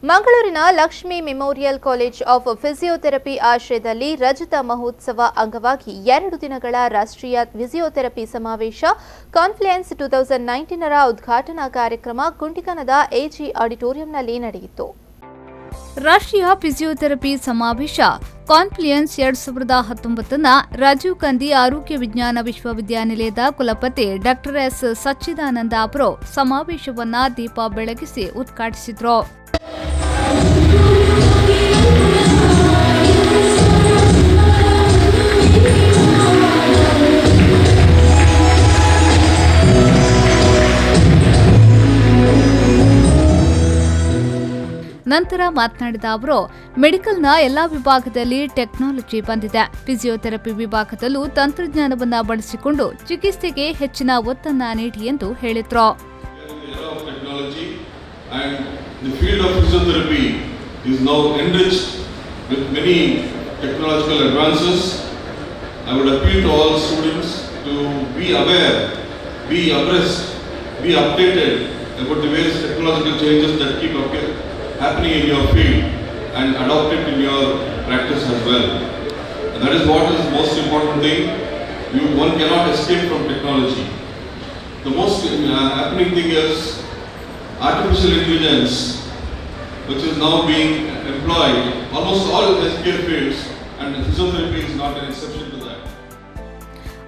ಮಂಗಳೂರಿನ Lakshmi memorial college of physiotherapy ಆಶ್ರಯದಲ್ಲಿ ರಜತ ಮಹೋತ್ಸವ ಅಂಗವಾಗಿ 2 ದಿನಗಳ ರಾಷ್ಟ್ರೀಯ ಫಿಸಿಯೋಥೆರಪಿ ಸಮಾವೇಶ ಕಾನ್ಫ್ಲುಯೆನ್ಸ್ 2019 ರ ಉದ್ಘಾಟನಾ ಕಾರ್ಯಕ್ರಮ ಕುಂಟಿಕನದ ಎಜಿ ಆಡಿಟೋರಿಯಂನಲ್ಲಿ ನಡೆಯಿತು. ರಾಷ್ಟ್ರೀಯ ಫಿಸಿಯೋಥೆರಪಿ ಸಮಾವೇಶ ಕಾನ್ಫ್ಲುಯೆನ್ಸ್ 2019ನ ರಾಜೀವ್ ಗಾಂಧಿ ಆರೋಗ್ಯ ವಿಜ್ಞಾನ ವಿಶ್ವವಿದ್ಯಾನಿಲಯದ ಕುಲಪತಿ ಡಾಕ್ಟರ್ ಎಸ್ ಸಚ್ಚಿದಾನಂದ ಅವರು ಸಮಾವೇಶವನ್ನು ದೀಪ ಬೆಳಗಿಸಿ ಉದ್ಘಾಟಿಸಿದರು. ನಂತರ ಮಾತನಾಡಿದ ಅವರು, ಮೆಡಿಕಲ್ನ ಎಲ್ಲಾ ವಿಭಾಗದಲ್ಲಿ ಟೆಕ್ನಾಲಜಿ ಬಂದಿದೆ. ಫಿಸಿಯೋಥೆರಪಿ ವಿಭಾಗದಲ್ಲೂ ತಂತ್ರಜ್ಞಾನವನ್ನು ಬಳಸಿಕೊಂಡು ಚಿಕಿತ್ಸೆಗೆ ಹೆಚ್ಚಿನ ಒತ್ತನ್ನು ನೀಡಿ ಎಂದು ಹೇಳಿದರು. The field of physiotherapy is now enriched with many technological advances. I would appeal to all students to be aware, be abreast, be updated about the various technological changes that keep happening in your field and adopt it in your practice as well. And that is what is the most important thing. One cannot escape from technology. The most happening thing is artificial intelligence, which is now being employed almost all healthcare fields, and physiotherapy is not an exception to that.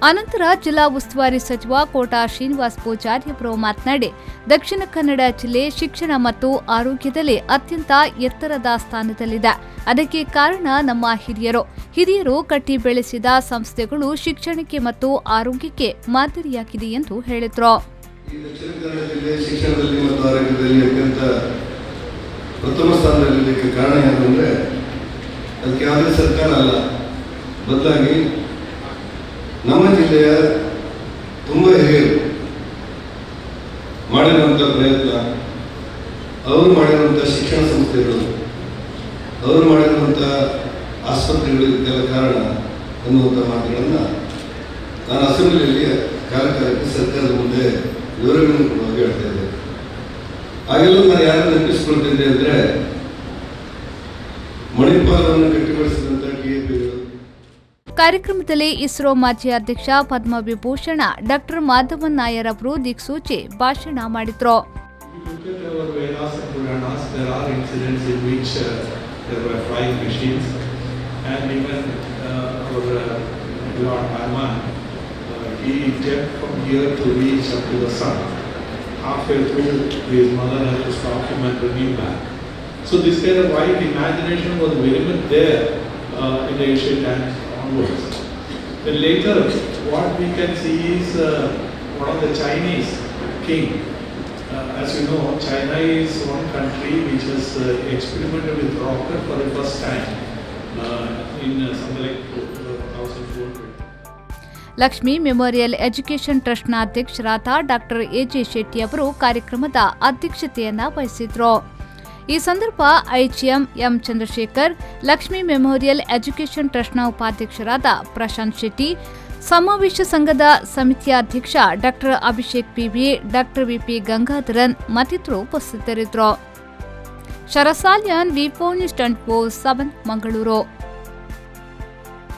ಅನಂತರ ಜಿಲ್ಲಾ ಉಸ್ತುವಾರಿ ಸಚಿವ ಕೋಟಾ ಶ್ರೀನಿವಾಸ್ ಪೂಜಾರಿ ಅವರು ಮಾತನಾಡಿ, ದಕ್ಷಿಣ ಕನ್ನಡ ಜಿಲ್ಲೆ ಶಿಕ್ಷಣ ಮತ್ತು ಆರೋಗ್ಯದಲ್ಲಿ ಅತ್ಯಂತ ಎತ್ತರದ ಸ್ಥಾನದಲ್ಲಿದೆ. ಅದಕ್ಕೆ ಕಾರಣ ನಮ್ಮ ಹಿರಿಯರು ಕಟ್ಟಿ ಬೆಳೆಸಿದ ಸಂಸ್ಥೆಗಳು ಶಿಕ್ಷಣಕ್ಕೆ ಮತ್ತು ಆರೋಗ್ಯಕ್ಕೆ ಮಾದರಿಯಾಗಿದೆ ಎಂದು ಹೇಳಿದರು. ದಕ್ಷಿಣ ಕನ್ನಡ ಜಿಲ್ಲೆ ಶಿಕ್ಷಣದಲ್ಲಿ ಮತ್ತು ಆರೋಗ್ಯದಲ್ಲಿ ಅತ್ಯಂತ ಪ್ರಥಮ ಸ್ಥಾನದಲ್ಲಿದ್ದಕ್ಕೆ ಕಾರಣ ಏನಂದರೆ ಅದಕ್ಕೆ ಯಾವುದೇ ಸರ್ಕಾರ ಅಲ್ಲ, ಬದಲಾಗಿ ನಮ್ಮ ಜಿಲ್ಲೆಯ ತುಂಬ ಹಿರಿಯರು ಮಾಡಿರುವಂಥ ಪ್ರಯತ್ನ, ಅವರು ಮಾಡಿರುವಂಥ ಶಿಕ್ಷಣ ಸಂಸ್ಥೆಗಳು, ಅವರು ಮಾಡಿರುವಂಥ ಆಸ್ಪತ್ರೆಗಳಿಗೆಲ್ಲ ಕಾರಣ ಅನ್ನುವಂಥ ಮಾತುಗಳನ್ನು ನಾನು ಅಸೆಂಬ್ಲಿಯಲ್ಲಿ ಕಾರ್ಯಕ್ರಮಕ್ಕೆ ಸರ್ಕಾರದ ಮುಂದೆ ವಿವರಗಳನ್ನು ಕೊಡುವಾಗ ಹೇಳ್ತಾ ಇದ್ದೆ. ಹಾಗೆಲ್ಲ ನಾನು ಯಾರು ನೆನಪಿಸ್ಕೊಳ್ತಿದ್ದೆ ಅಂದರೆ ಮಣಿಪಾಲವನ್ನು ಗಟ್ಟಿಗೊಳಿಸಿದಂಥ ಟಿಎಪಿಗಳು. ಕಾರ್ಯಕ್ರಮದಲ್ಲಿ ಇಸ್ರೋ ಮಾಜಿ ಅಧ್ಯಕ್ಷ ಪದ್ಮವಿಭೂಷಣ ಡಾಕ್ಟರ್ ಮಾಧವನ್ ನಾಯರ್ ಅವರು ದಿಕ್ಸೂಚಿ ಭಾಷಣ ಮಾಡಿದ್ರು. He jumped from here to reach up to the sun. Halfway through, his mother had to stop him and bring him back. So this kind of wide imagination was very much there in the ancient times onwards. Then later, what we can see is one of the Chinese king. As you know, China is one country which has experimented with rocket for the first time in something like 2004. Lakshmi memorial education ಟ್ರಸ್ಟ್ನ ಅಧ್ಯಕ್ಷರಾದ doctor AJ Shetty ಅವರು ಕಾರ್ಯಕ್ರಮದ ಅಧ್ಯಕ್ಷತೆಯನ್ನ ವಹಿಸಿದ್ರು. ಈ ಸಂದರ್ಭ IGM M Chandrashekar, Lakshmi memorial education ಟ್ರಸ್ಟ್ನ ಉಪಾಧ್ಯಕ್ಷರಾದ ಪ್ರಶಾಂತ್ ಶೆಟ್ಟಿ, ಸಮಾವೇಶ ಸಂಘದ ಸಮಿತಿಯ ಅಧ್ಯಕ್ಷ doctor Abhishek PV, doctor VP Gangadharan ಮತ್ತಿತರರು ಉಪಸ್ಥಿತರಿದ್ದರು. Sharasalian, V4 news 24/7 Mangaluru.